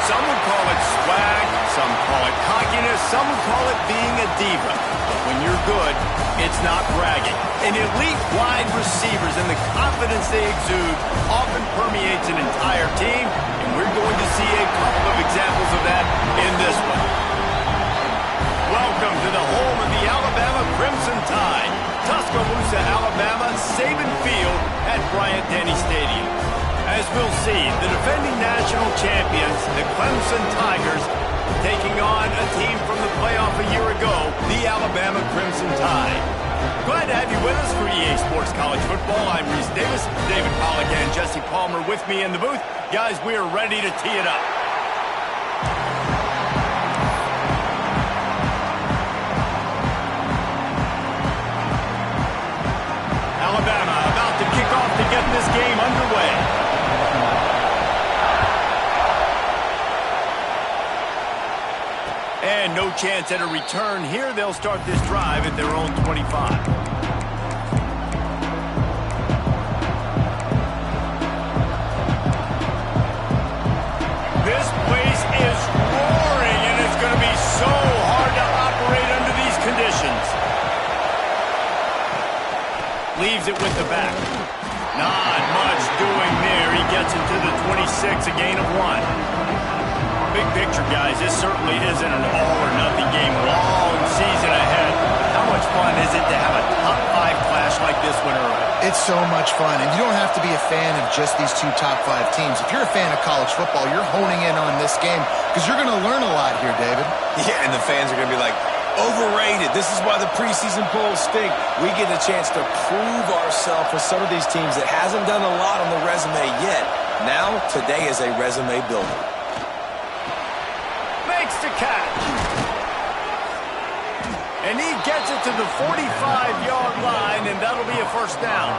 Some would call it swag, some call it cockiness, some would call it being a diva. But when you're good, it's not bragging. And elite wide receivers and the confidence they exude often permeates an entire team, and we're going to see a couple of examples of that in this one. Welcome to the home of the Alabama Crimson Tide. Tuscaloosa, Alabama, Saban Field at Bryant-Denny Stadium. As we'll see, the defending national champions, the Clemson Tigers, taking on a team from the playoff a year ago, the Alabama Crimson Tide. Glad to have you with us for EA Sports College Football. I'm Reese Davis, David Pollack and Jesse Palmer with me in the booth. Guys, we are ready to tee it up. Alabama about to kick off to get this game underway. And no chance at a return here. They'll start this drive at their own 25. This place is roaring, and it's going to be so hard to operate under these conditions. Leaves it with the back. Not much doing there. He gets it to the 26, a gain of 1. Big picture, guys, this certainly isn't an all-or-nothing game. Long season ahead. How much fun is it to have a top-5 clash like this one early? It's so much fun, and you don't have to be a fan of just these two top-5 teams. If you're a fan of college football, you're honing in on this game because you're going to learn a lot here, David. Yeah, and the fans are going to be like, overrated. This is why the preseason polls stink. We get a chance to prove ourselves for some of these teams that hasn't done a lot on the resume yet. Now, today is a resume builder. To catch. And he gets it to the 45-yard line, and that'll be a first down.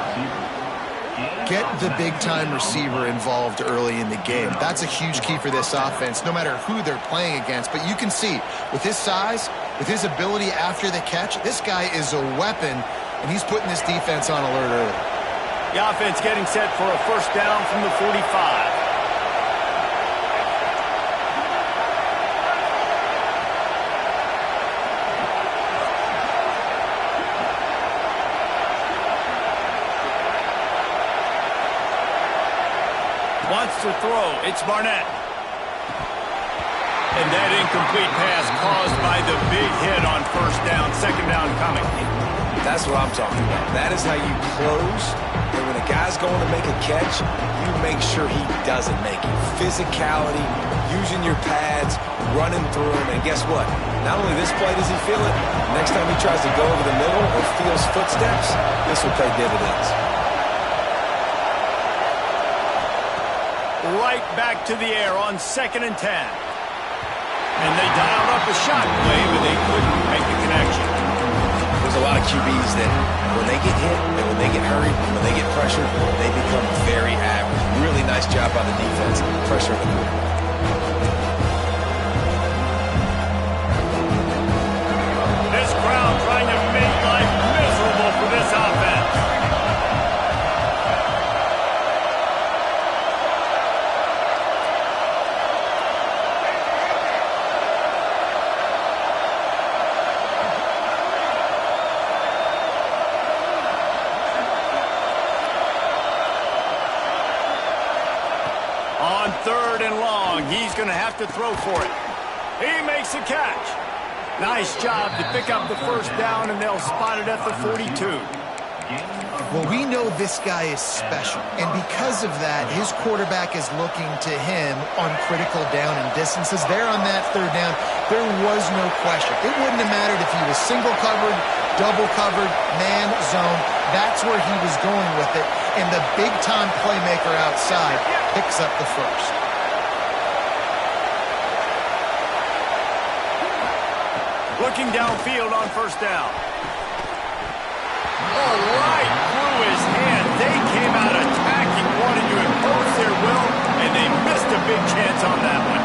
Get the big-time receiver involved early in the game. That's a huge key for this offense, no matter who they're playing against. But you can see, with his size, with his ability after the catch, this guy is a weapon, and he's putting this defense on alert early. The offense getting set for a first down from the 45. Wants to throw. It's Barnett. And that incomplete pass caused by the big hit on first down. Second down coming. That's what I'm talking about. That is how you close. And when a guy's going to make a catch, you make sure he doesn't make it. Physicality, using your pads, running through him. And guess what? Not only this play does he feel it, next time he tries to go over the middle or feels footsteps, this will pay dividends. Right back to the air on 2nd and 10. And they dialed up a shot play, but they couldn't make the connection. There's a lot of QBs that when they get hit and when they get hurried, when they get pressured, they become very average. Really nice job by the defense, pressure the quarterback. This crowd trying to make life miserable for this offense. On 3rd and long, he's going to have to throw for it. He makes a catch. Nice job to pick up the first down, and they'll spot it at the 42. Well, we know this guy is special, and because of that, his quarterback is looking to him on critical down and distances. There on that 3rd down, there was no question. It wouldn't have mattered if he was single covered, double covered, man, zone. That's where he was going with it, and the big-time playmaker outside picks up the first. Looking downfield on first down. Oh, right through his hand. They came out attacking, wanting to impose their will, and they missed a big chance on that one.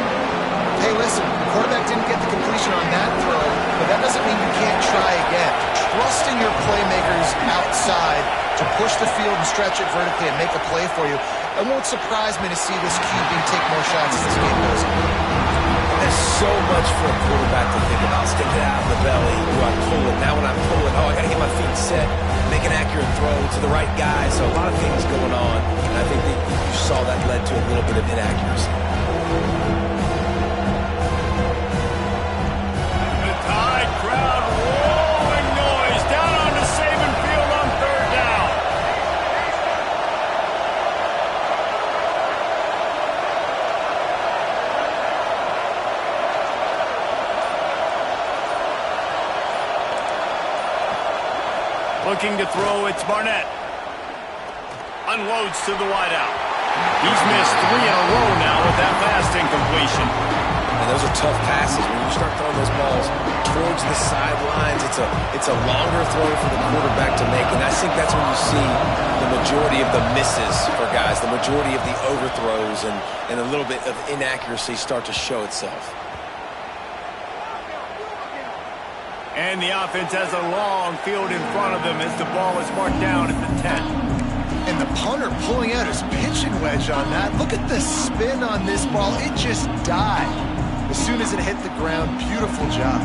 Hey, listen, the quarterback didn't get the completion on that throw, but that doesn't mean you can't try again. Trusting your playmakers outside to to push the field and stretch it vertically and make a play for you. It won't surprise me to see this QB take more shots as this game goes on. There's so much for a quarterback to think about. Stick it out of the belly. Do I pull it? Now when I pull it, I got to get my feet set, make an accurate throw to the right guy. So a lot of things going on. And I think that you saw that led to a little bit of inaccuracy. The Tide crowd rolling noise down on the Saban field on third down. Looking to throw, it's Barnett. Unloads to the wideout. He's missed 3 in a row now with that last incompletion. And those are tough passes. When you start throwing those balls towards the sidelines, it's a longer throw for the quarterback to make. And I think that's when you see the majority of the misses for guys, the majority of the overthrows and a little bit of inaccuracy start to show itself. And the offense has a long field in front of them as the ball is marked down at the 10. And the punter pulling out his pitching wedge on that. Look at the spin on this ball. It just died as soon as it hit the ground. Beautiful job.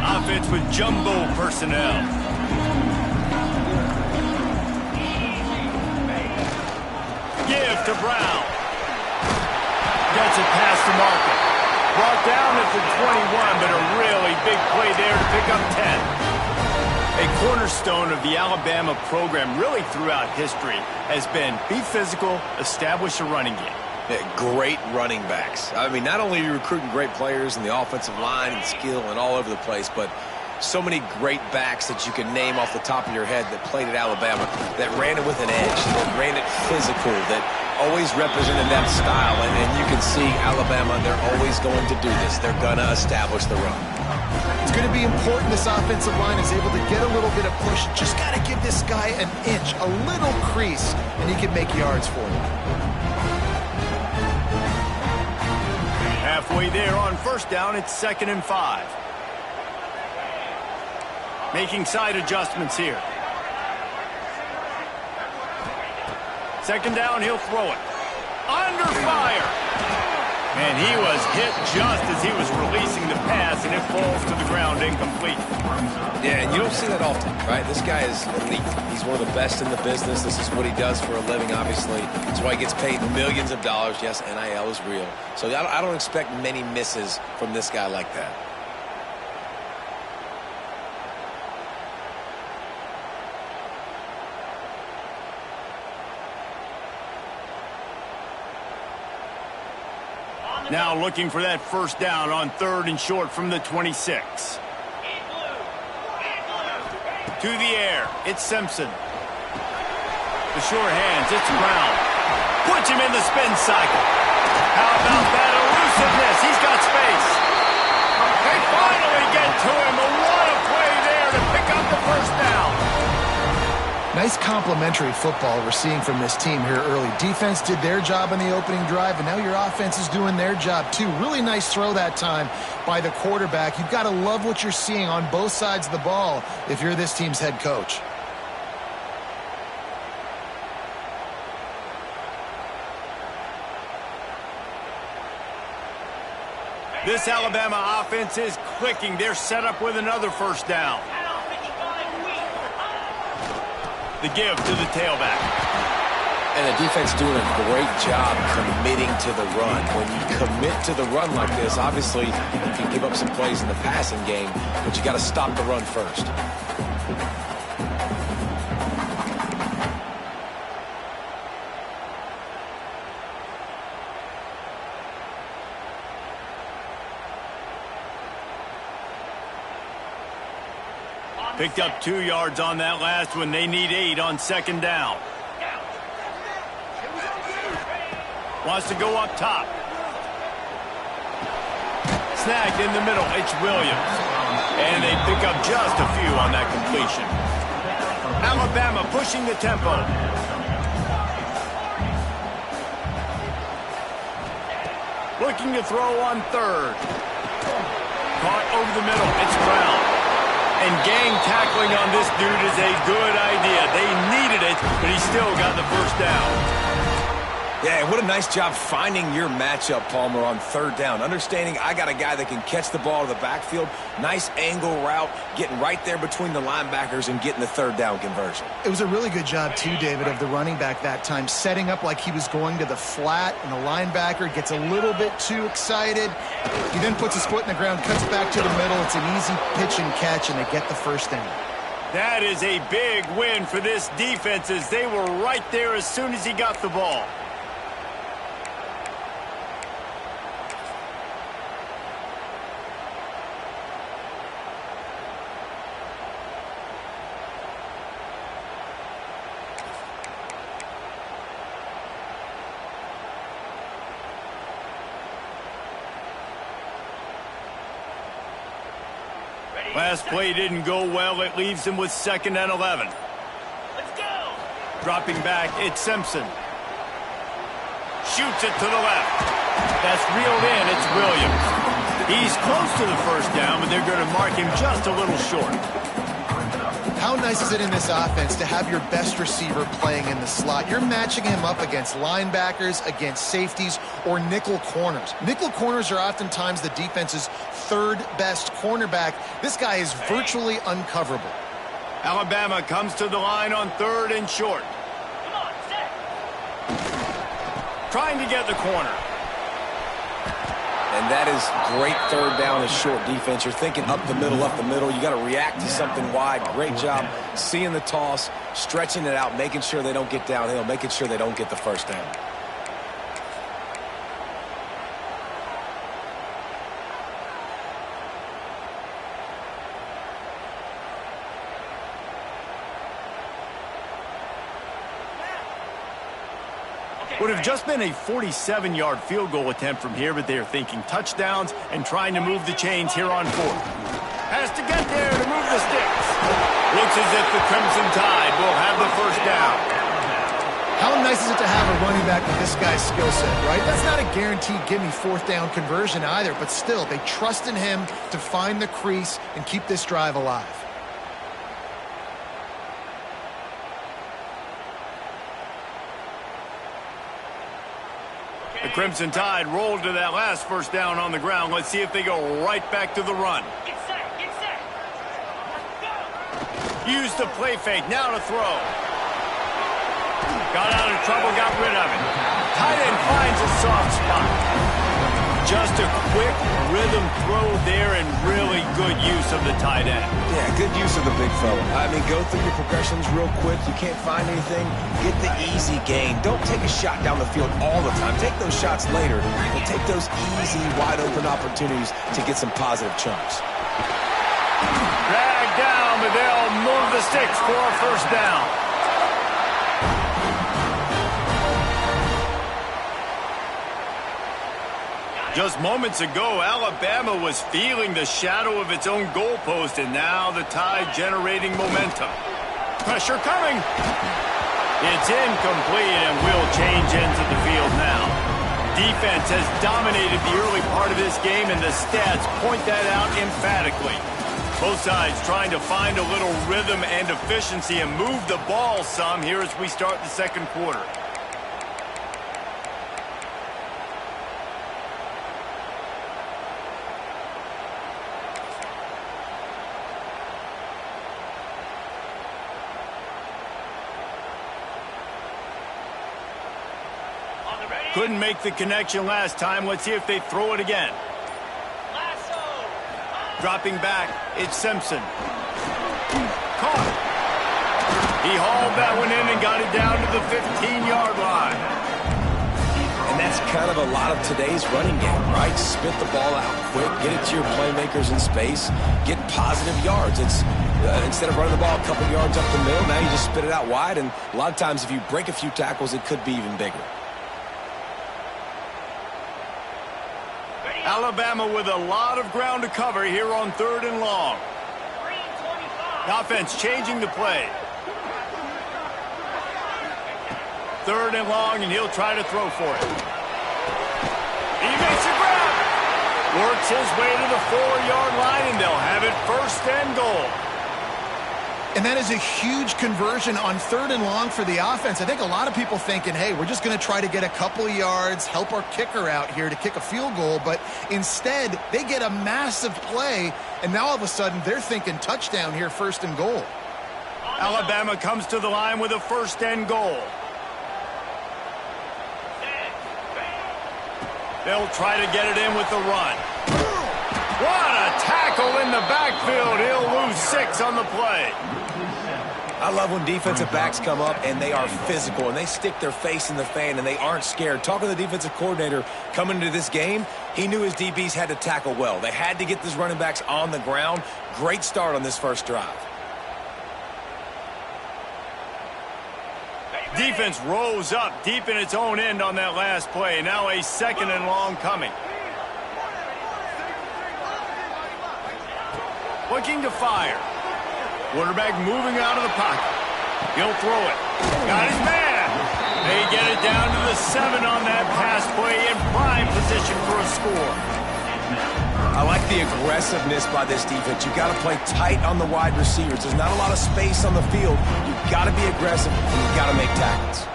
Offense with jumbo personnel. Give to Brown. Gets it past the marker. Brought down at the 21, but a really big play there to pick up 10. A cornerstone of the Alabama program really throughout history has been be physical, establish a running game. Yeah, great running backs. I mean, not only are you recruiting great players in the offensive line and skill and all over the place, but so many great backs that you can name off the top of your head that played at Alabama, that ran it with an edge, that ran it physical, that always represented that style. And you can see Alabama, they're always going to do this. They're going to establish the run. It's going to be important this offensive line is able to get a little bit of push. Just got to give this guy an inch, a little crease, and he can make yards for you. Halfway there on first down, it's 2nd and 5. Making side adjustments here. 2nd down, he'll throw it. Under fire. And he was hit just as he was releasing the pass, and it falls to the ground incomplete. Yeah, and you don't see that often, right? This guy is elite. He's one of the best in the business. This is what he does for a living, obviously. That's why he gets paid millions of dollars. Yes, NIL is real. So I don't expect many misses from this guy like that. Now looking for that first down on 3rd and short from the 26. To the air, it's Simpson. The sure hands, it's Brown. Puts him in the spin cycle. How about that elusiveness? He's got space. They finally get to him. What a play there to pick up the first down. Nice complimentary football we're seeing from this team here early. Defense did their job in the opening drive, and now your offense is doing their job too. Really nice throw that time by the quarterback. You've got to love what you're seeing on both sides of the ball if you're this team's head coach. This Alabama offense is clicking. They're set up with another first down. The give to the tailback. And the defense doing a great job committing to the run. When you commit to the run like this, obviously you can give up some plays in the passing game, but you got to stop the run first. Picked up 2 yards on that last one. They need 8 on 2nd down. Wants to go up top. Snagged in the middle. It's Williams. And they pick up just a few on that completion. Alabama pushing the tempo. . 1 looking to throw on third. Caught over the middle. It's Brown. And gang tackling on this dude is a good idea. They needed it, but he still got the first down. Yeah, what a nice job finding your matchup, Palmer, on third down. Understanding I got a guy that can catch the ball to the backfield. Nice angle route, getting right there between the linebackers and getting the third down conversion. It was a really good job, too, David, of the running back that time, setting up like he was going to the flat, and the linebacker gets a little bit too excited. He then puts his foot in the ground, cuts back to the middle. It's an easy pitch and catch, and they get the first down. That is a big win for this defense, as they were right there as soon as he got the ball. Last play didn't go well. It leaves him with 2nd and 11. Let's go. Dropping back, it's Simpson. Shoots it to the left. That's reeled in. It's Williams. He's close to the first down, but they're going to mark him just a little short. How nice is it in this offense to have your best receiver playing in the slot? You're matching him up against linebackers, against safeties, or nickel corners. Nickel corners are oftentimes the defense's third best cornerback. This guy is virtually uncoverable. Alabama comes to the line on 3rd and short. Come on, set. Trying to get the corner. And that is great third down and short defense. You're thinking up the middle. You got to react to something wide. Great job seeing the toss, stretching it out, making sure they don't get downhill, making sure they don't get the first down. Would have just been a 47-yard field goal attempt from here, but they are thinking touchdowns and trying to move the chains here on 4th. Has to get there to move the sticks. Looks as if the Crimson Tide will have the first down. How nice is it to have a running back with this guy's skill set, right? That's not a guaranteed give-me 4th down conversion either, but still, they trust in him to find the crease and keep this drive alive. The Crimson Tide rolled to that last first down on the ground. Let's see if they go right back to the run. Get set. Get set. Go. Use the play fake. Now to throw. Got out of trouble, got rid of it. Tight end finds a soft spot. Just a quick rhythm throw there and really good use of the tight end. Yeah, good use of the big fella. I mean, go through your progressions real quick. You can't find anything. Get the easy gain. Don't take a shot down the field all the time. Take those shots later, but take those easy, wide-open opportunities to get some positive chunks. Drag down, but they'll move the sticks for a first down. Just moments ago, Alabama was feeling the shadow of its own goalpost, and now the Tide generating momentum. Pressure coming. It's incomplete and will change ends of the field now. Defense has dominated the early part of this game, and the stats point that out emphatically. Both sides trying to find a little rhythm and efficiency and move the ball some here as we start the 2nd quarter. Couldn't make the connection last time. Let's see if they throw it again. Lasso. Dropping back, it's Simpson. Caught. He hauled that one in and got it down to the 15-yard line. And that's kind of a lot of today's running game, right? Spit the ball out quick, get it to your playmakers in space, get positive yards. It's instead of running the ball a couple yards up the middle, now you just spit it out wide, and a lot of times if you break a few tackles, it could be even bigger. Alabama with a lot of ground to cover here on 3rd and long. The offense changing the play. 3rd and long, and he'll try to throw for it. He makes a grab. Works his way to the 4-yard line, and they'll have it 1st and goal. And that is a huge conversion on 3rd and long for the offense. I think a lot of people thinking, hey, we're just going to try to get a couple of yards, help our kicker out here to kick a field goal. But instead, they get a massive play, and now all of a sudden they're thinking touchdown here, 1st and goal. Alabama comes to the line with a 1st and goal. They'll try to get it in with the run. What a tackle in the backfield. He'll lose 6 on the play. I love when defensive backs come up and they are physical and they stick their face in the fan and they aren't scared. Talking to the defensive coordinator coming into this game, he knew his DBs had to tackle well. They had to get these running backs on the ground. Great start on this first drive. Defense rose up deep in its own end on that last play. Now a 2nd and long coming. Looking to fire. Quarterback moving out of the pocket. He'll throw it. Got his man. They get it down to the 7 on that pass play in prime position for a score. I like the aggressiveness by this defense. You've got to play tight on the wide receivers. There's not a lot of space on the field. You've got to be aggressive, and you've got to make tackles.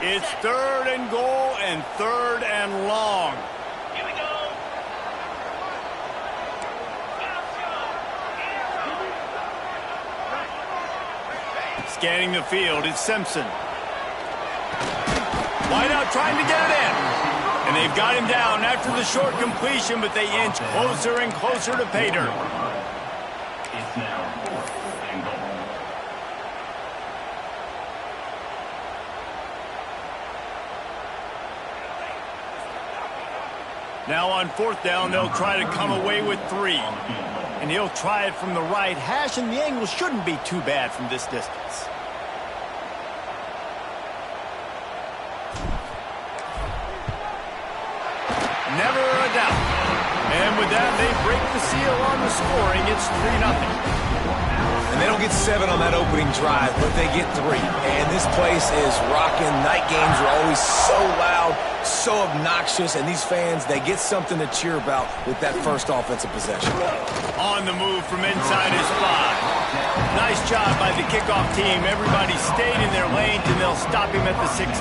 It's 3rd and goal and 3rd and long. Here we go. Scanning the field, it's Simpson. Wideout trying to get it in. And they've got him down after the short completion, but they inch closer and closer to pay dirt. It's now 4th and goal. Now on 4th down, they'll try to come away with 3. And he'll try it from the right hash, and the angle shouldn't be too bad from this distance. Never a doubt. And with that, they break the seal on the scoring. It's 3-0. And they don't get 7 on that opening drive, but they get 3. And this place is rocking. Night games are always so loud, so obnoxious, and these fans, they get something to cheer about with that first offensive possession. On the move from inside his 5. Nice job by the kickoff team. Everybody stayed in their lanes, and they'll stop him at the 16.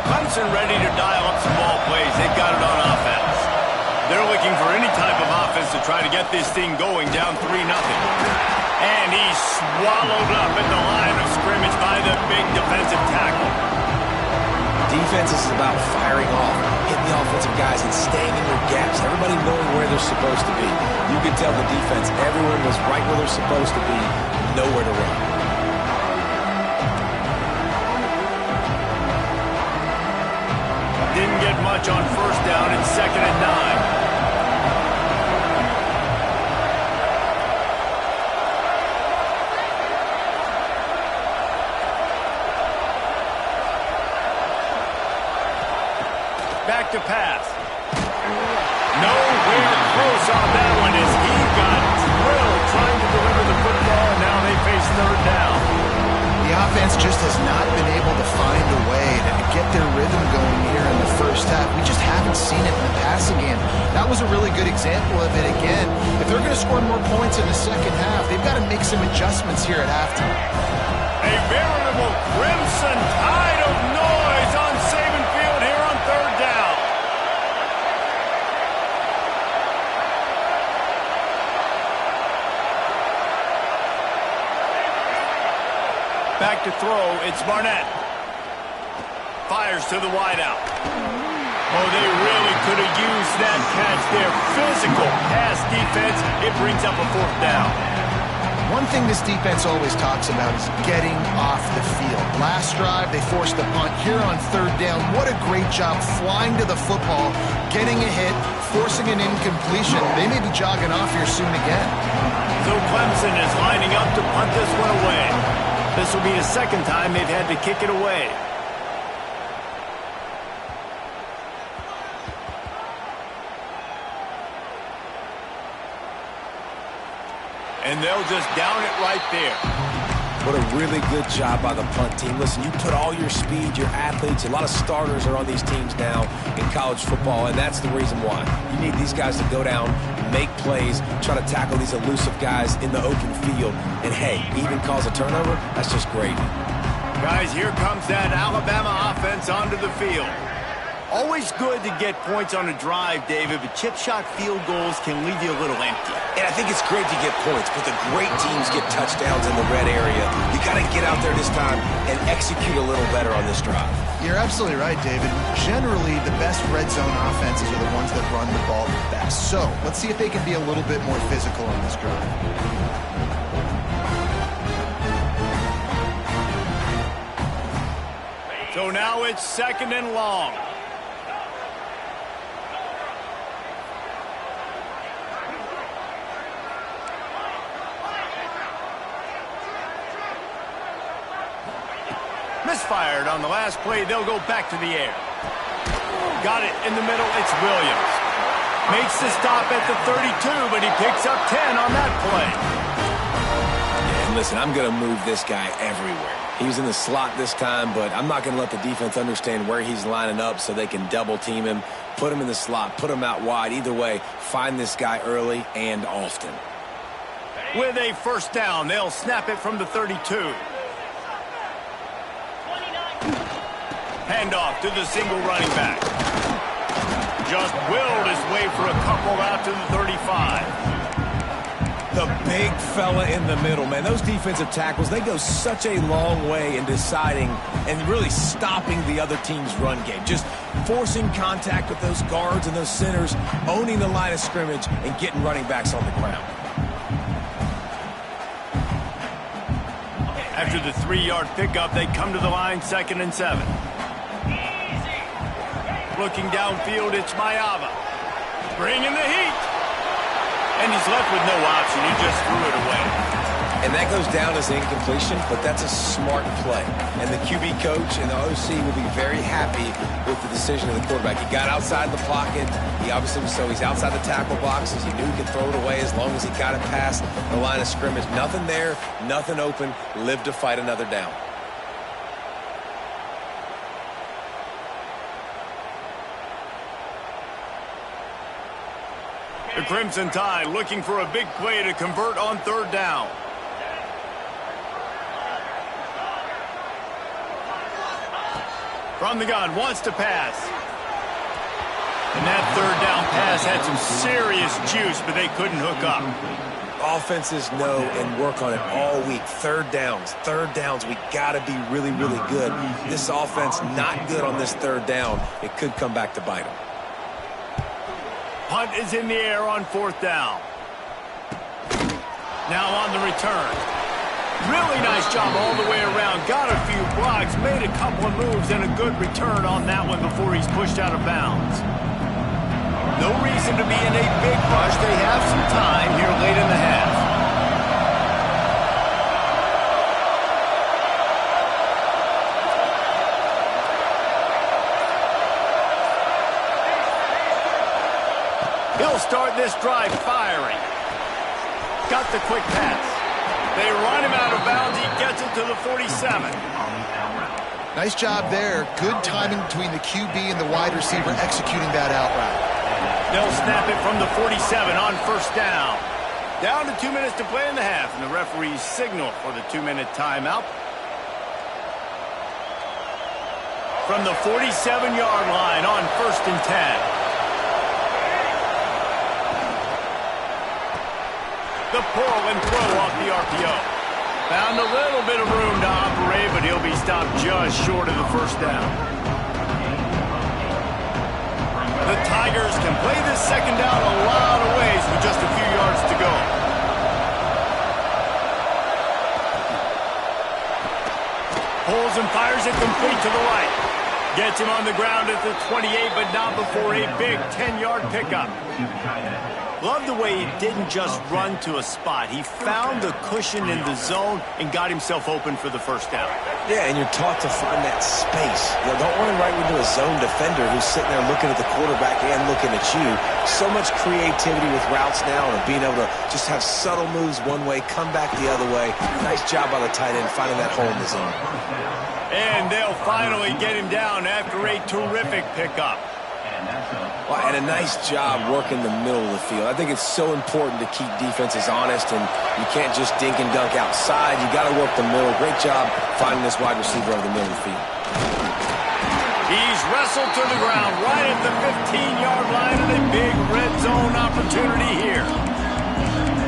Clemson ready to dial up some ball plays. They've got it on offense. They're looking for any type of offense to try to get this thing going, down 3-0. And he's swallowed up at the line of scrimmage by the big defensive tackle. Defense is about firing off, hitting the offensive guys and staying in their gaps, everybody knowing where they're supposed to be. You can tell the defense, everyone was right where they're supposed to be, nowhere to run. Didn't get much on 1st down. It's 2nd and 9. Back to pass. Nowhere close on that one as he got drilled trying to deliver the football, and now they face 3rd down. The offense just has not been able to find a way to get their rhythm going here in the first half. We just haven't seen it in the passing game. That was a really good example of it again. If they're going to score more points in the second half, they've got to make some adjustments here at halftime. A veritable crimson tide of noise on Saban Field here on 3rd down. Back to throw, it's Barnett. Fires to the wideout. Oh, they really could have used that catch there. Physical pass defense. It brings up a 4th down. One thing this defense always talks about is getting off the field. Last drive, they forced the punt. Here on 3rd down, what a great job flying to the football, getting a hit, forcing an incompletion. They may be jogging off here soon again. So Clemson is lining up to punt this one away. This will be the 2nd time they've had to kick it away. And they'll just down it right there. What a really good job by the punt team. Listen, you put all your speed, your athletes, a lot of starters are on these teams now in college football, and that's the reason why. You need these guys to go down, make plays, try to tackle these elusive guys in the open field, and hey, even cause a turnover, that's just great. Guys, here comes that Alabama offense onto the field. Always good to get points on a drive, David, but chip shot field goals can leave you a little empty. And I think it's great to get points, but the great teams get touchdowns in the red area. You got to get out there this time and execute a little better on this drive. You're absolutely right, David. Generally, the best red zone offenses are the ones that run the ball the best. So let's see if they can be a little bit more physical on this drive. So now it's 2nd and long. Misfired on the last play. They'll go back to the air. Got it in the middle. It's Williams. Makes the stop at the 32, but he picks up 10 on that play. And listen, I'm going to move this guy everywhere. He was in the slot this time, but I'm not going to let the defense understand where he's lining up so they can double team him, put him in the slot, put him out wide. Either way, find this guy early and often. With a first down, they'll snap it from the 32. Handoff to the single running back. Just willed his way for a couple out to the 35. The big fella in the middle, man. Those defensive tackles, they go such a long way in deciding and really stopping the other team's run game. Just forcing contact with those guards and those centers, owning the line of scrimmage, and getting running backs on the ground. After the 3-yard pickup, they come to the line, 2nd and 7. Looking downfield, it's Mayava. Bringing the heat. And he's left with no option. He just threw it away. And that goes down as incompletion, but that's a smart play. And the QB coach and the OC will be very happy with the decision of the quarterback. He got outside the pocket. He obviously was so he's outside the tackle boxes. He knew he could throw it away as long as he got it past the line of scrimmage. Nothing there, nothing open. Live to fight another down. The Crimson Tide looking for a big play to convert on 3rd down. From the gun, wants to pass. And that 3rd down pass had some serious juice, but they couldn't hook up. Offenses know and work on it all week. 3rd downs. We got to be really, really good. This offense not good on this 3rd down. It could come back to bite them. Punt is in the air on 4th down. Now on the return. Really nice job all the way around. Got a few blocks, made a couple of moves, and a good return on that one before he's pushed out of bounds. No reason to be in a big rush. They have some time here late in the half. He'll start this drive firing. Got the quick pass. They run him out of bounds. He gets it to the 47. Nice job there. Good timing between the QB and the wide receiver executing that out route. They'll snap it from the 47 on 1st down. Down to 2 minutes to play in the half, and the referees signal for the 2-minute timeout. From the 47-yard line on 1st and 10. The pull and throw off the RPO. Found a little bit of room to operate, but he'll be stopped just short of the 1st down. The Tigers can play this 2nd down a lot of ways with just a few yards to go. Pulls and fires it complete to the right. Gets him on the ground at the 28, but not before a big 10-yard pickup. to the tight end. Love the way he didn't just run to a spot. He found the cushion in the zone and got himself open for the first down. Yeah, and you're taught to find that space. You know, don't run right into a zone defender who's sitting there looking at the quarterback and looking at you. So much creativity with routes now and being able to just have subtle moves one way, come back the other way. Nice job by the tight end finding that hole in the zone. And they'll finally get him down after a terrific pickup. Well, and a nice job working the middle of the field. I think it's so important to keep defenses honest, and you can't just dink and dunk outside. You got to work the middle. Great job finding this wide receiver over the middle of the field. He's wrestled to the ground right at the 15-yard line, and a big red zone opportunity here.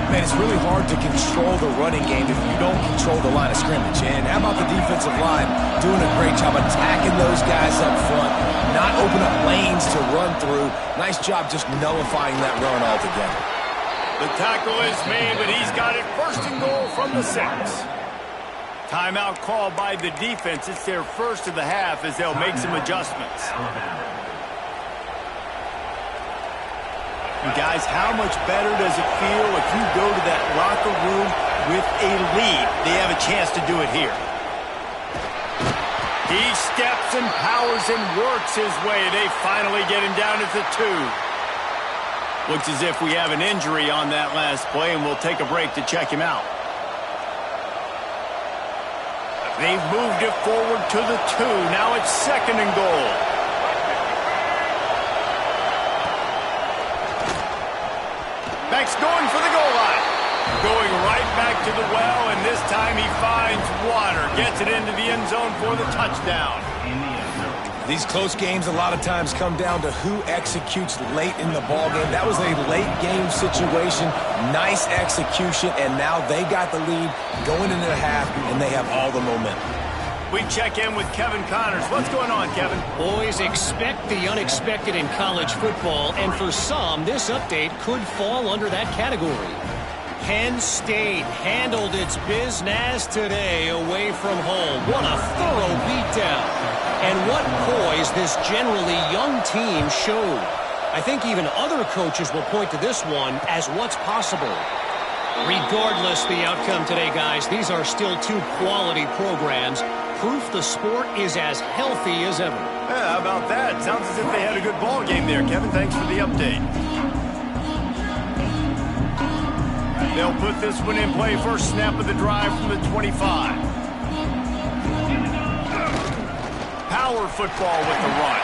Man, it's really hard to control the running game if you don't control the line of scrimmage. And how about the defensive line doing a great job attacking those guys up front, not open up lanes to run through. Nice job just nullifying that run altogether. The tackle is made, but he's got it first and goal from the 6. Timeout called by the defense. It's their first of the half as they'll make some adjustments. And guys, how much better does it feel if you go to that locker room with a lead? They have a chance to do it here. He steps and powers and works his way. They finally get him down at the 2. Looks as if we have an injury on that last play, and we'll take a break to check him out. They've moved it forward to the 2. Now it's second and goal. Beck's going for the goal line. Going right back to the well, and this time he finds water. Gets it into the end zone for the touchdown. These close games a lot of times come down to who executes late in the ball game. That was a late game situation. Nice execution, and now they got the lead going into the half, and they have all the momentum. We check in with Kevin Connors. What's going on, Kevin? Boys, expect the unexpected in college football, and for some, this update could fall under that category. Penn State handled its business today away from home. What a thorough beatdown. And what poise this generally young team showed. I think even other coaches will point to this one as what's possible. Regardless the outcome today, guys, these are still 2 quality programs. Proof the sport is as healthy as ever. Yeah, how about that? Sounds as if they had a good ball game there, Kevin. Thanks for the update. They'll put this one in play. First snap of the drive from the 25. Power football with the run.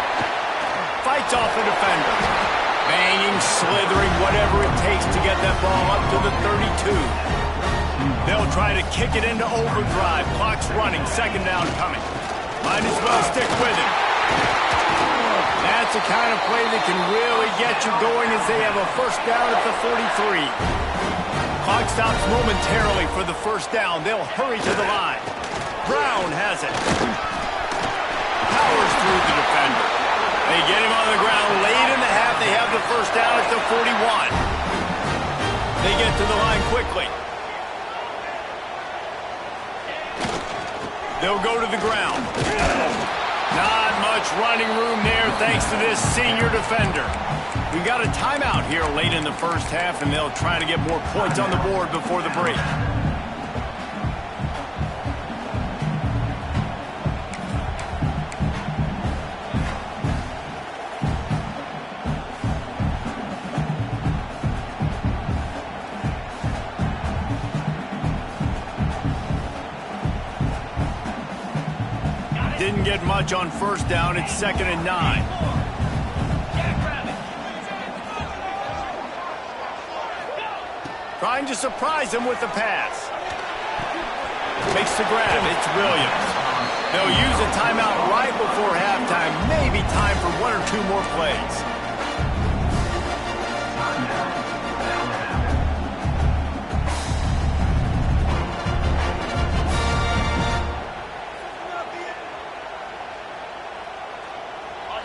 Fights off the defender. Banging, slithering, whatever it takes to get that ball up to the 32. They'll try to kick it into overdrive. Clock's running. Second down coming. Might as well stick with it. That's the kind of play that can really get you going as they have a first down at the 43. Clock stops momentarily for the first down. They'll hurry to the line. Brown has it. Powers through the defender. They get him on the ground late in the half. They have the first down at the 41. They get to the line quickly. They'll go to the ground. Not much running room there thanks to this senior defender. We've got a timeout here late in the first half, and they'll try to get more points on the board before the break. Didn't get much on first down. It's 2nd and 9. Trying to surprise him with the pass. Makes the grab. It's Williams. They'll use a timeout right before halftime. Maybe time for 1 or 2 more plays.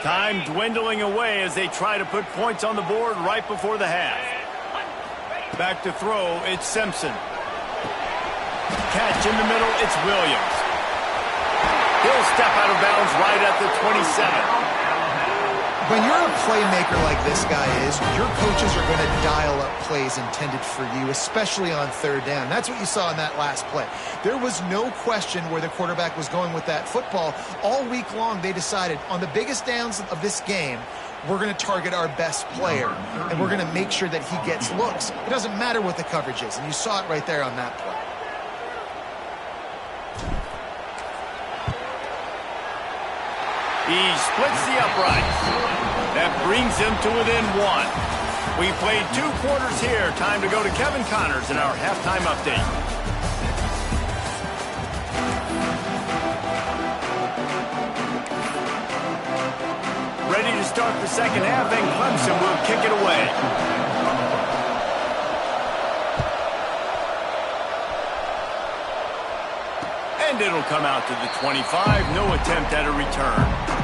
Time dwindling away as they try to put points on the board right before the half. Back to throw, it's Simpson. Catch in the middle, it's Williams. He'll step out of bounds right at the 27. When you're a playmaker like this guy is, your coaches are going to dial up plays intended for you, especially on third down. That's what you saw in that last play. There was no question where the quarterback was going with that football. All week long, they decided on the biggest downs of this game, we're going to target our best player, and we're going to make sure that he gets looks. It doesn't matter what the coverage is, and you saw it right there on that play. He splits the uprights. That brings him to within one. We played 2 quarters here. Time to go to Kevin Connors in our halftime update. Ready to start the second half, and Clemson will kick it away. And it'll come out to the 25. No attempt at a return.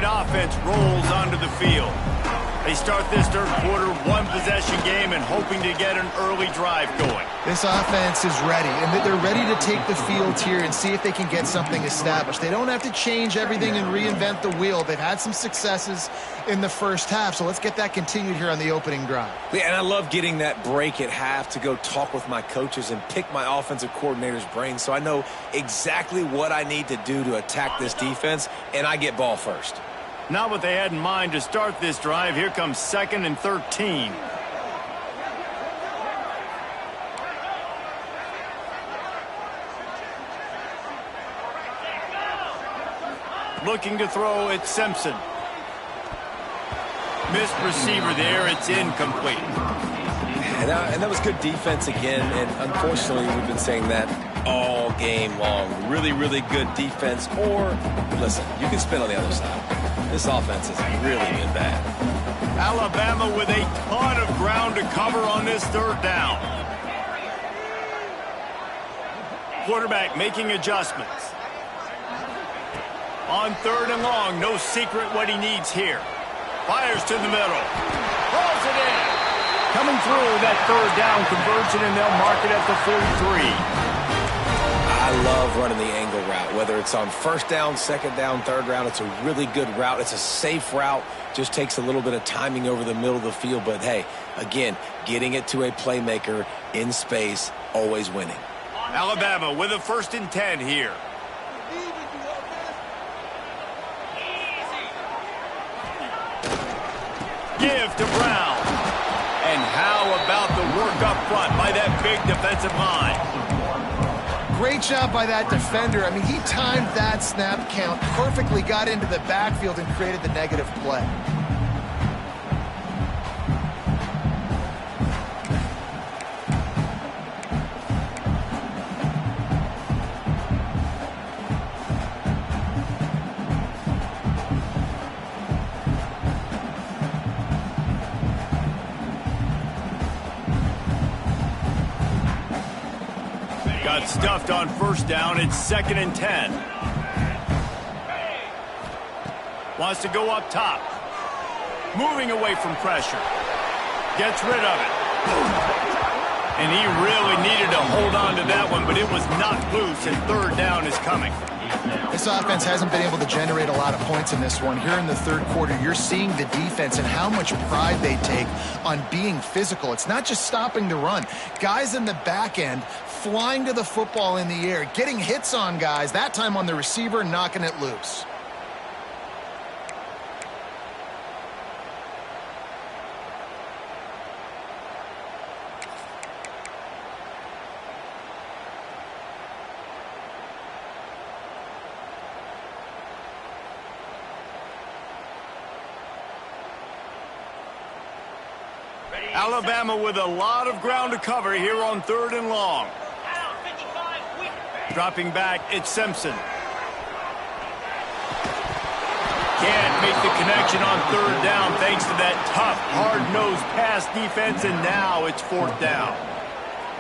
Offense rolls onto the field. They start this third quarter, 1-possession game, and hoping to get an early drive going. This offense is ready, and they're ready to take the field here and see if they can get something established. They don't have to change everything and reinvent the wheel. They've had some successes in the first half, so let's get that continued here on the opening drive. Yeah, and I love getting that break at half to go talk with my coaches and pick my offensive coordinator's brain so I know exactly what I need to do to attack this defense, and I get ball first. Not what they had in mind to start this drive. Here comes 2nd and 13. Looking to throw, it's Simpson. Missed receiver there. It's incomplete. And that was good defense again, and unfortunately we've been saying that all game long. Really, really good defense, or, listen, you can spin on the other side. This offense has really been bad. Alabama with a ton of ground to cover on this third down. Quarterback making adjustments. On 3rd and long, no secret what he needs here. Fires to the middle. Rolls it in. Coming through that 3rd down conversion, and they'll mark it at the 43. I love running the angle route, whether it's on 1st down, 2nd down, 3rd round. It's a really good route. It's a safe route. Just takes a little bit of timing over the middle of the field. But, hey, again, getting it to a playmaker in space, always winning. Alabama with a 1st and 10 here. Give to Brown. And how about the work up front by that big defensive line? Great job by that defender. I mean, he timed that snap count perfectly, got into the backfield, and created the negative play. Got stuffed on 1st down. It's 2nd and 10. Wants to go up top. Moving away from pressure. Gets rid of it. And he really needed to hold on to that one, but it was knocked loose, and 3rd down is coming. This offense hasn't been able to generate a lot of points in this one. Here in the 3rd quarter, you're seeing the defense and how much pride they take on being physical. It's not just stopping the run. Guys in the back end flying to the football in the air, getting hits on guys, that time on the receiver, knocking it loose. Alabama with a lot of ground to cover here on 3rd and long. Dropping back, it's Simpson. Can't make the connection on 3rd down thanks to that tough, hard-nosed pass defense, and now it's 4th down.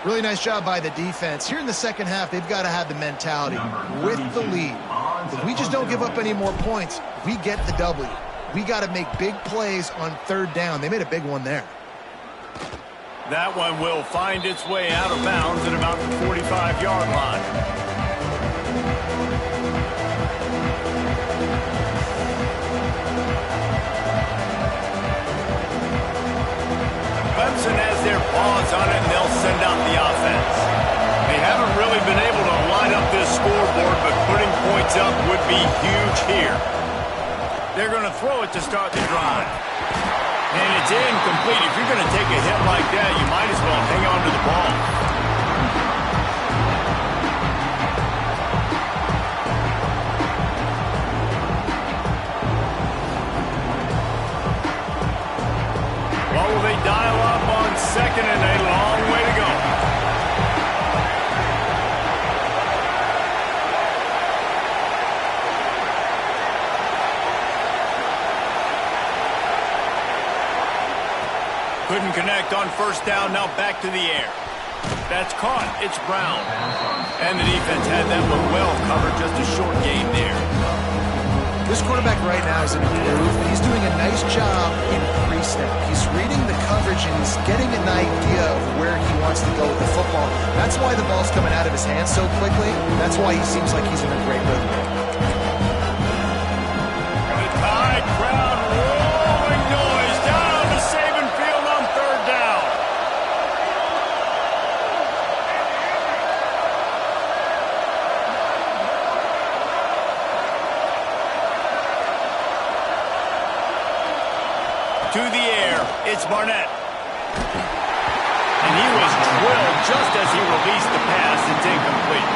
Really nice job by the defense. Here in the second half, they've got to have the mentality with the lead. If we just don't give up any more points, we get the W. we got to make big plays on third down. They made a big one there. That one will find its way out of bounds at about the 45-yard line. Clemson has their paws on it, and they'll send out the offense. They haven't really been able to line up this scoreboard, but putting points up would be huge here. They're going to throw it to start the drive. And it's incomplete. If you're going to take a hit like that, you might as well hang on to the ball. Well, will they dial up on second and a long way to go? Couldn't connect on first down, now back to the air. That's caught, it's Brown. And the defense had that one well covered, just a short gain there. This quarterback right now is improved, and he's doing a nice job in pre-snap. He's reading the coverage, and he's getting an idea of where he wants to go with the football. That's why the ball's coming out of his hands so quickly. That's why he seems like he's in a great rhythm. The Tide crowd rolling noise down on the Saban field on third down. To the air, it's Barnett. And he was drilled just as he released the pass. It's incomplete.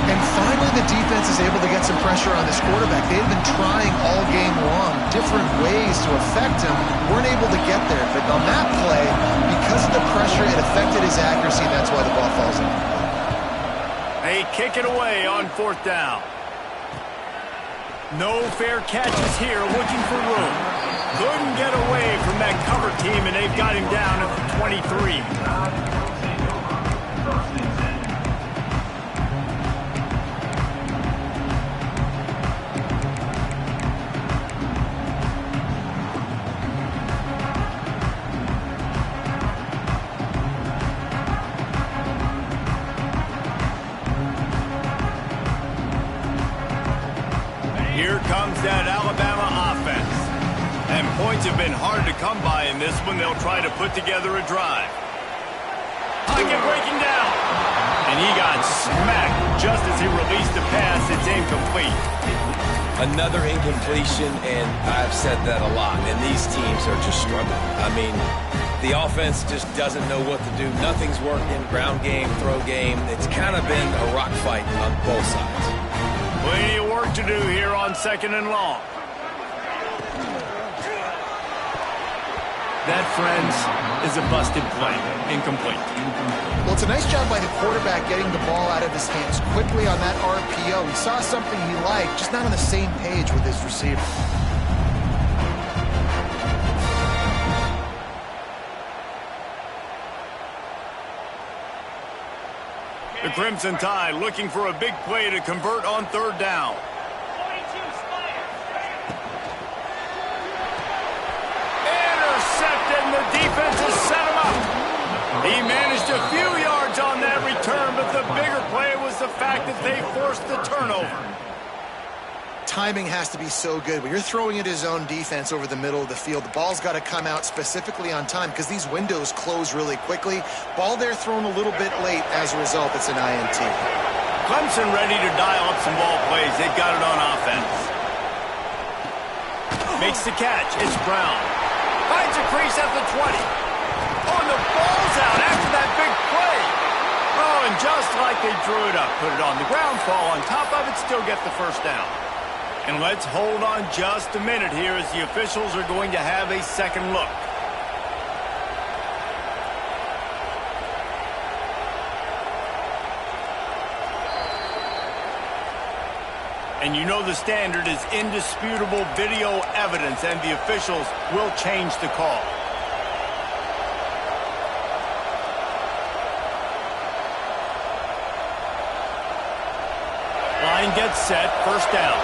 And finally, the defense is able to get some pressure on this quarterback. They've been trying all game long different ways to affect him. Weren't able to get there. But on that play, because of the pressure, it affected his accuracy, and that's why the ball falls in. They kick it away on fourth down. No fair catches here, looking for room. Couldn't get away from that cover team, and they've got him down at the 23. Here comes that Alabama offense. And points have been hard to come by in this one. They'll try to put together a drive. Pocket breaking down. And he got smacked just as he released the pass. It's incomplete. Another incompletion, and I've said that a lot. And these teams are just struggling. I mean, the offense just doesn't know what to do. Nothing's working. Ground game, throw game. It's kind of been a rock fight on both sides. Plenty of work to do here on second and long. That, friends, is a busted play. Incomplete. Well, it's a nice job by the quarterback getting the ball out of his hands quickly on that RPO. He saw something he liked, just not on the same page with his receiver. The Crimson Tide looking for a big play to convert on third down. 22 Spire. Intercepted, and the defense has set him up. He managed a few yards on that return, but the bigger play was the fact that they forced the turnover. Timing has to be so good. When you're throwing at his own defense over the middle of the field, the ball's got to come out specifically on time because these windows close really quickly. Ball there thrown a little bit late. As a result, it's an INT. Clemson ready to dial up some ball plays. They've got it on offense. Makes the catch. It's Brown. Finds a crease at the 20. Oh, and the ball's out after that big play. Oh, and just like they drew it up, put it on the ground, fall on top of it, still get the first down. And let's hold on just a minute here as the officials are going to have a second look. And you know the standard is indisputable video evidence, and the officials will change the call. Line gets set, first down.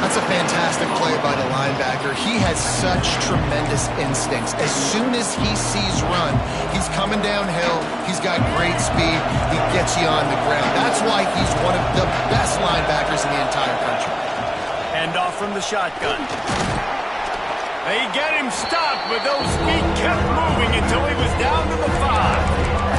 That's a fantastic play by the linebacker. He has such tremendous instincts. As soon as he sees run, he's coming downhill. He's got great speed. He gets you on the ground. That's why he's one of the best linebackers in the entire country. Hand off from the shotgun. They get him stopped, but those feet kept moving until he was down to the 5.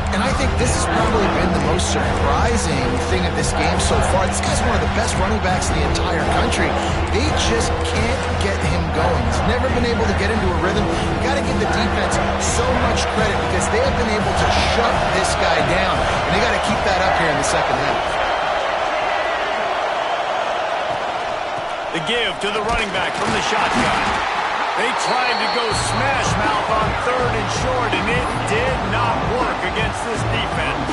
And I think this has probably been the most surprising thing of this game so far. This guy's one of the best running backs in the entire country. They just can't get him going. He's never been able to get into a rhythm. You got to give the defense so much credit because they have been able to shut this guy down. And they got to keep that up here in the second half. The give to the running back from the shotgun. They tried to go smash mouth on 3rd and short, and it did not work against this defense.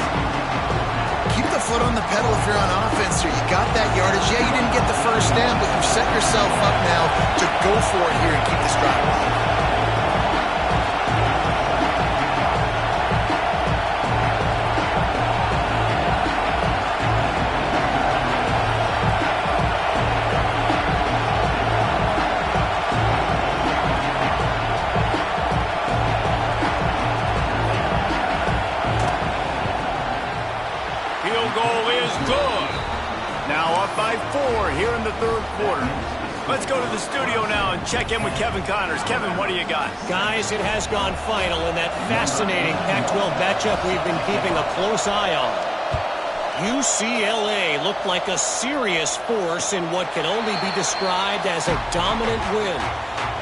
Keep the foot on the pedal if you're on offense here. You got that yardage. Yeah, you didn't get the first down, but you've set yourself up now to go for it here and keep this drive alive. By 4 here in the 3rd quarter. Let's go to the studio now and check in with Kevin Connors. Kevin, what do you got? Guys, it has gone final in that fascinating Pac-12 matchup we've been keeping a close eye on. UCLA looked like a serious force in what can only be described as a dominant win.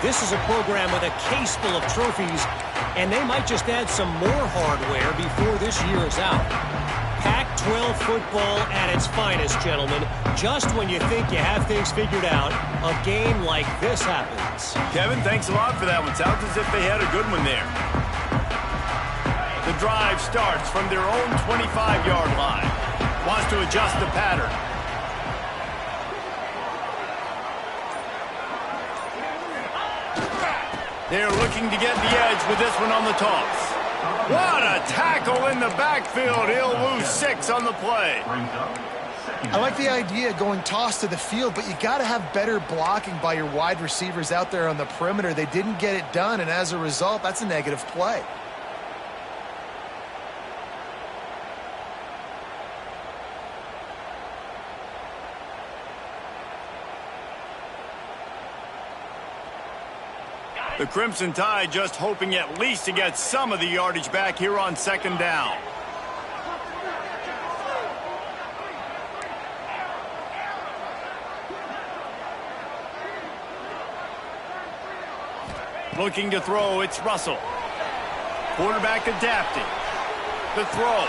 This is a program with a case full of trophies, and they might just add some more hardware before this year is out. Pac-12 football at its finest, gentlemen. Just when you think you have things figured out, a game like this happens. Kevin, thanks a lot for that one. Sounds as if they had a good one there. The drive starts from their own 25-yard line. Wants to adjust the pattern. They're looking to get the edge with this one on the toss. What a tackle in the backfield. He'll lose 6 on the play. I like the idea of going toss to the field, but you got to have better blocking by your wide receivers out there on the perimeter. They didn't get it done, and as a result, that's a negative play. The Crimson Tide just hoping at least to get some of the yardage back here on 2nd down. Looking to throw, it's Russell. Quarterback adapting. The throw.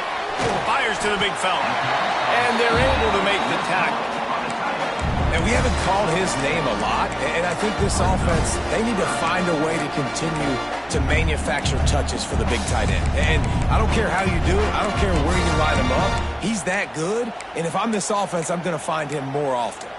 Fires to the big fella. And they're able to make the tackle. And we haven't called his name a lot, and I think this offense, they need to find a way to continue to manufacture touches for the big tight end. And I don't care how you do it. I don't care where you line him up. He's that good, and if I'm this offense, I'm going to find him more often.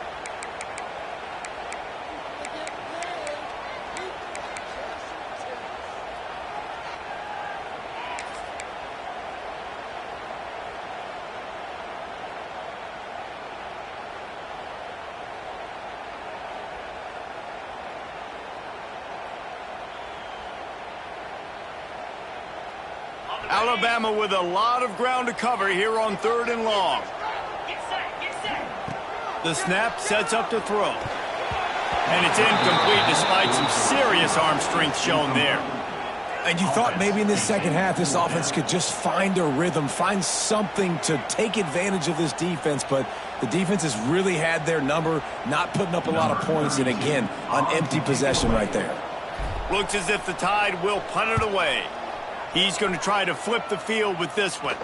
Alabama with a lot of ground to cover here on 3rd and long. Get set, get set. The snap sets up to throw. And it's incomplete despite some serious arm strength shown there. And you thought maybe in this second half this offense could just find a rhythm, find something to take advantage of this defense, but the defense has really had their number, not putting up a lot of points, and again, an empty possession right there. Looks as if the Tide will punt it away. He's going to try to flip the field with this one.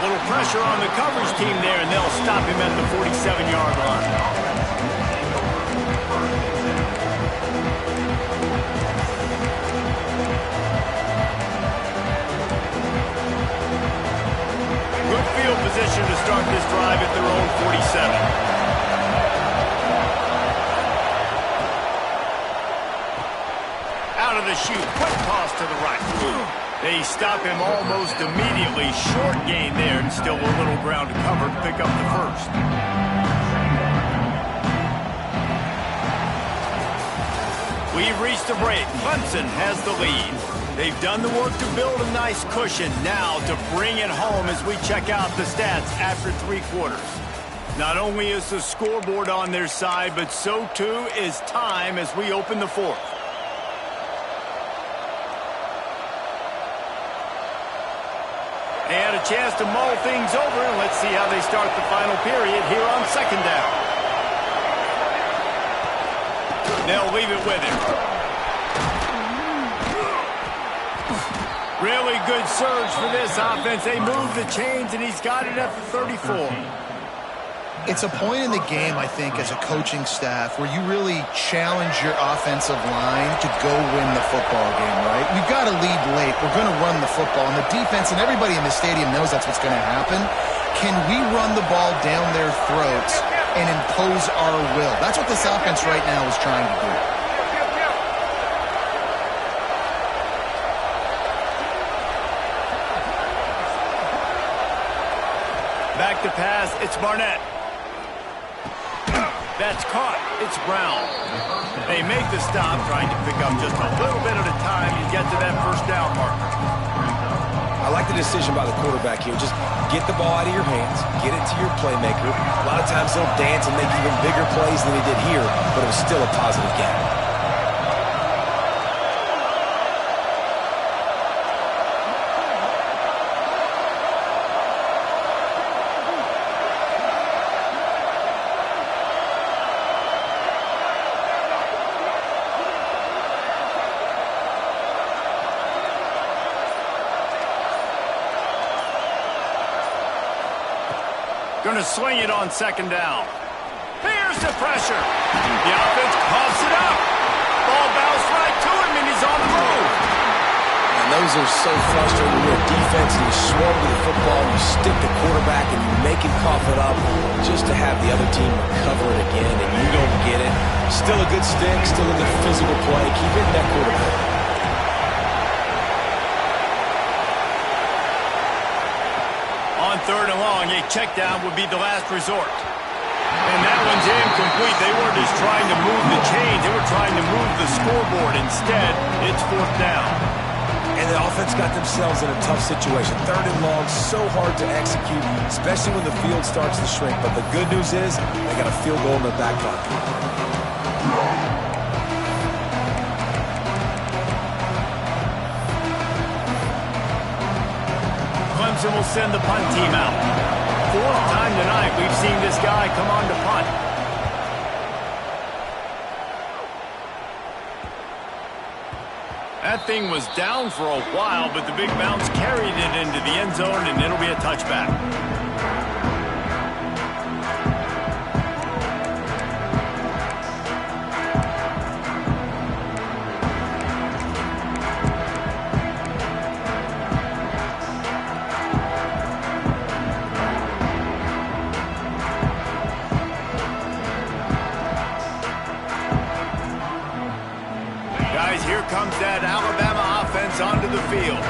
Little pressure on the coverage team there, and they'll stop him at the 47-yard line. Good field position to start this drive at their own 47. Out of the chute, quick toss to the right. They stop him almost immediately. Short gain there, and still a little ground to cover to pick up the first. We've reached the break. Clemson has the lead. They've done the work to build a nice cushion. Now to bring it home as we check out the stats after 3 quarters. Not only is the scoreboard on their side, but so too is time as we open the fourth. And a chance to mull things over. Let's see how they start the final period here on second down. They'll leave it with him. Really good surge for this offense. They move the chains, and he's got it at the 34. It's a point in the game, I think, as a coaching staff where you really challenge your offensive line to go win the football game, right? We've got to lead late. We're going to run the football. And the defense and everybody in the stadium knows that's what's going to happen. Can we run the ball down their throats and impose our will? That's what this offense right now is trying to do. Back to pass. It's Barnett. That's caught. It's Brown. They make the stop, trying to pick up just a little bit at a time to get to that first down marker. I like the decision by the quarterback here. Just get the ball out of your hands, get it to your playmaker. A lot of times they'll dance and make even bigger plays than he did here, but it was still a positive game. Going to swing it on second down. Here's the pressure. The offense coughs it up. Ball bounced right to him, and he's on the move. And those are so frustrating. You're a defense, and you swarm to the football, and you stick the quarterback, and you make him cough it up just to have the other team recover it again, and you don't get it. Still a good stick, still a good physical play. Keep hitting that quarterback. On third and long, a check down would be the last resort. And that one's incomplete. They weren't just trying to move the chains. They were trying to move the scoreboard. Instead, it's fourth down. And the offense got themselves in a tough situation. Third and long, so hard to execute, especially when the field starts to shrink. But the good news is they got a field goal in their back pocket. Clemson will send the punt team out. Fourth time tonight we've seen this guy come on to punt. That thing was down for a while, but the big bounce carried it into the end zone, and it'll be a touchback. Here comes that Alabama offense onto the field.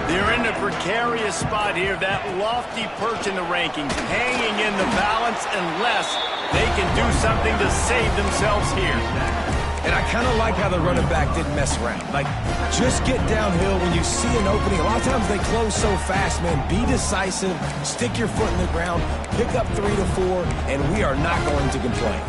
They're in a precarious spot here, that lofty perch in the rankings, hanging in the balance unless they can do something to save themselves here. And I kind of like how the running back didn't mess around. Like, just get downhill when you see an opening. A lot of times they close so fast, man. Be decisive, stick your foot in the ground, pick up 3 to 4, and we are not going to complain.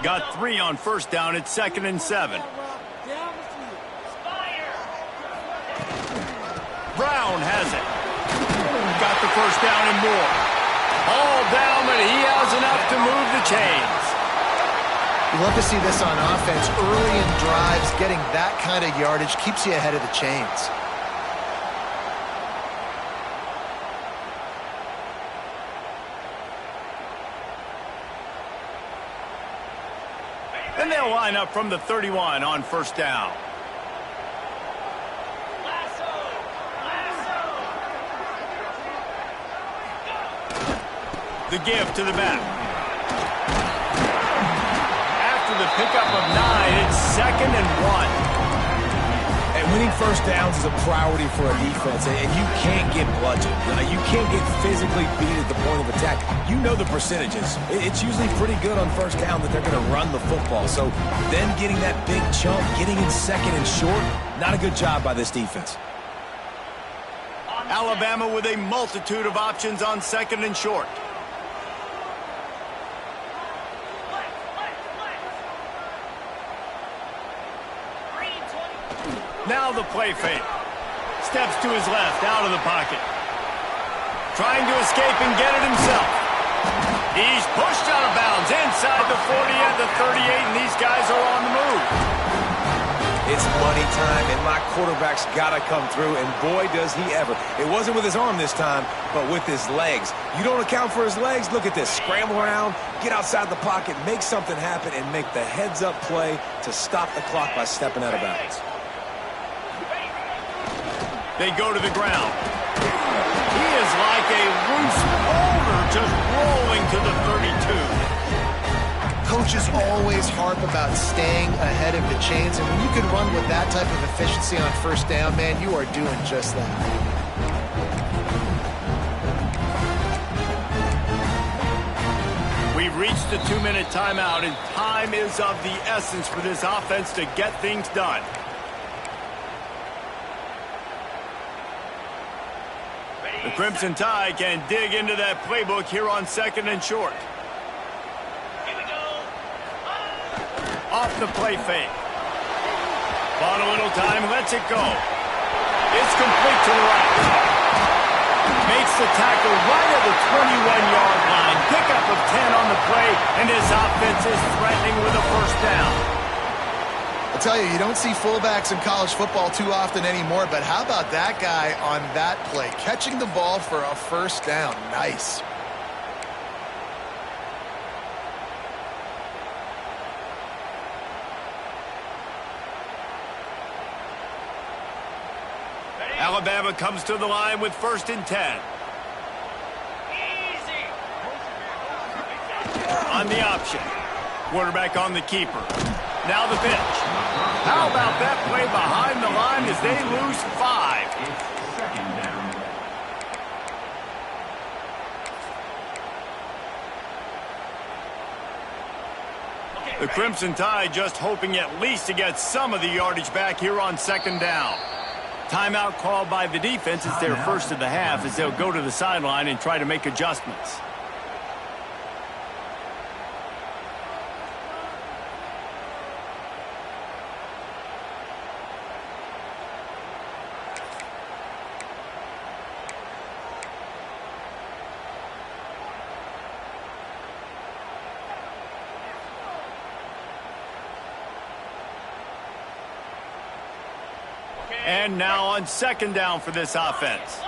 Got 3 on first down. It's 2nd and 7. Brown has it. Got the first down and more. All down, but he has enough to move the chains. You love to see this on offense. Early in drives, getting that kind of yardage keeps you ahead of the chains. They'll line up from the 31 on first down. The give to the back. After the pickup of 9, it's 2nd and 1. And winning first downs is a priority for a defense, and you can't get bludgeoned. You can't get physically beat at the point of attack. You know the percentages. It's usually pretty good on first down that they're going to run the football. So then getting that big chunk, getting in 2nd and short, not a good job by this defense. Alabama with a multitude of options on 2nd and short. Now the play fake. Steps to his left, out of the pocket. Trying to escape and get it himself. He's pushed out of bounds inside the 40 at the 38, and these guys are on the move. It's money time, and my quarterback's got to come through, and boy, does he ever. It wasn't with his arm this time, but with his legs. You don't account for his legs? Look at this. Scramble around, get outside the pocket, make something happen, and make the heads-up play to stop the clock by stepping out of bounds. They go to the ground. He is like a loose boulder just rolling to the 32. Coaches always harp about staying ahead of the chains, and when you can run with that type of efficiency on first down, man, you are doing just that. We've reached the 2-minute timeout, and time is of the essence for this offense to get things done. The Crimson Tide can dig into that playbook here on 2nd and short. Here we go. Off the play fake. Bought a little time, lets it go. It's complete to the right. Makes the tackle right at the 21-yard line. Pickup of 10 on the play, and his offense is threatening with a first down. I'll tell you, you don't see fullbacks in college football too often anymore, but how about that guy on that play? Catching the ball for a first down. Nice. Alabama comes to the line with 1st and 10. Easy. On the option. Quarterback on the keeper. Now the pitch. How about that play behind the line as they lose 5? It's 2nd down. The Crimson Tide just hoping at least to get some of the yardage back here on 2nd down. Timeout called by the defense. It's their first of the half as they'll go to the sideline and try to make adjustments. And now on 2nd down for this offense.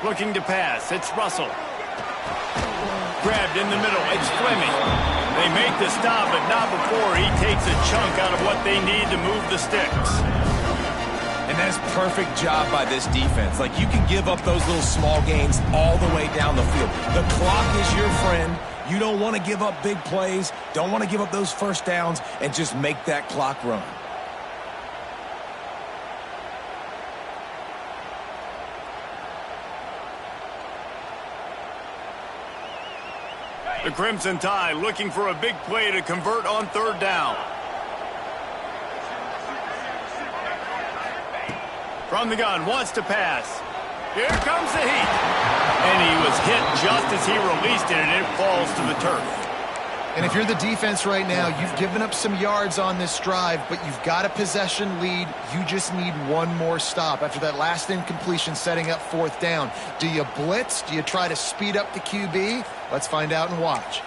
Looking to pass. It's Russell. Grabbed in the middle. It's Fleming. They make the stop, but not before he takes a chunk out of what they need to move the sticks. And that's perfect job by this defense. Like, you can give up those little small gains all the way down the field. The clock is your friend. You don't want to give up big plays, don't want to give up those first downs, and just make that clock run. The Crimson Tide looking for a big play to convert on 3rd down. From the gun, wants to pass. Here comes the heat. And he was hit just as he released it, and it falls to the turf. And if you're the defense right now, you've given up some yards on this drive, but you've got a possession lead. You just need one more stop. After that last incompletion setting up 4th down, do you blitz? Do you try to speed up the QB? Let's find out and watch.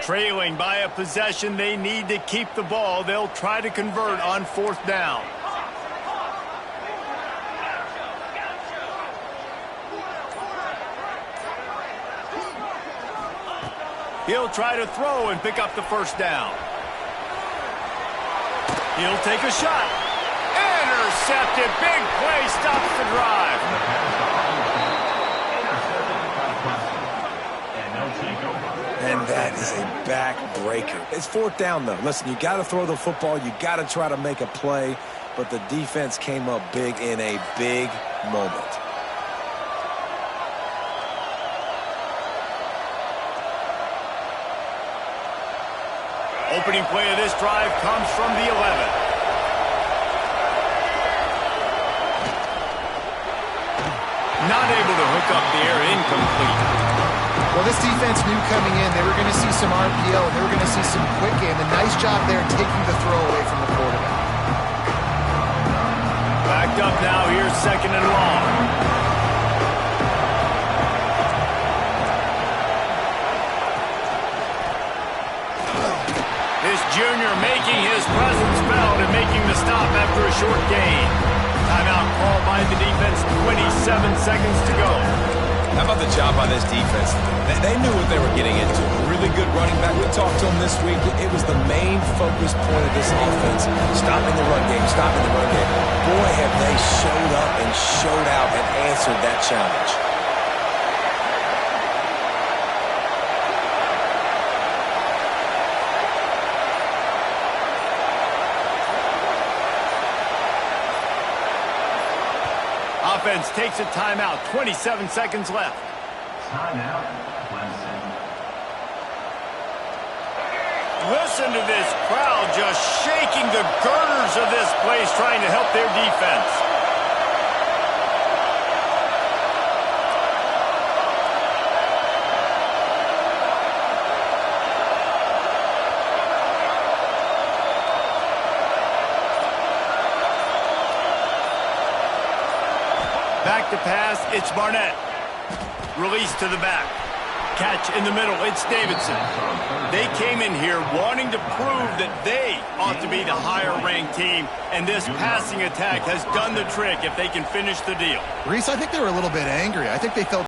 Trailing by a possession, they need to keep the ball. They'll try to convert on 4th down. He'll try to throw and pick up the 1st down. He'll take a shot. Intercepted. Big play stops the drive. And that is a back-breaker. It's 4th down, though. Listen, you got to throw the football. You got to try to make a play. But the defense came up big in a big moment. Opening play of this drive comes from the 11. Not able to hook up the air, incomplete. Well, this defense knew coming in they were going to see some RPO, and they were going to see some quick game. A nice job there taking the throw away from the quarterback. Backed up now, here's 2nd and long. This junior making his presence felt and making the stop after a short gain. Timeout called by the defense, 27 seconds to go. How about the job on this defense? They knew what they were getting into. A really good running back. We talked to him this week. It was the main focus point of this offense. Stopping the run game, stopping the run game. Boy, have they showed up and showed out and answered that challenge. Offense takes a timeout. 27 seconds left. Timeout, Clemson. Listen to this crowd just shaking the girders of this place, trying to help their defense. Back to pass, it's Barnett. Release to the back. Catch in the middle, it's Davidson. They came in here wanting to prove that they ought to be the higher-ranked team, and this passing attack has done the trick if they can finish the deal. Reese, I think they were a little bit angry. I think they felt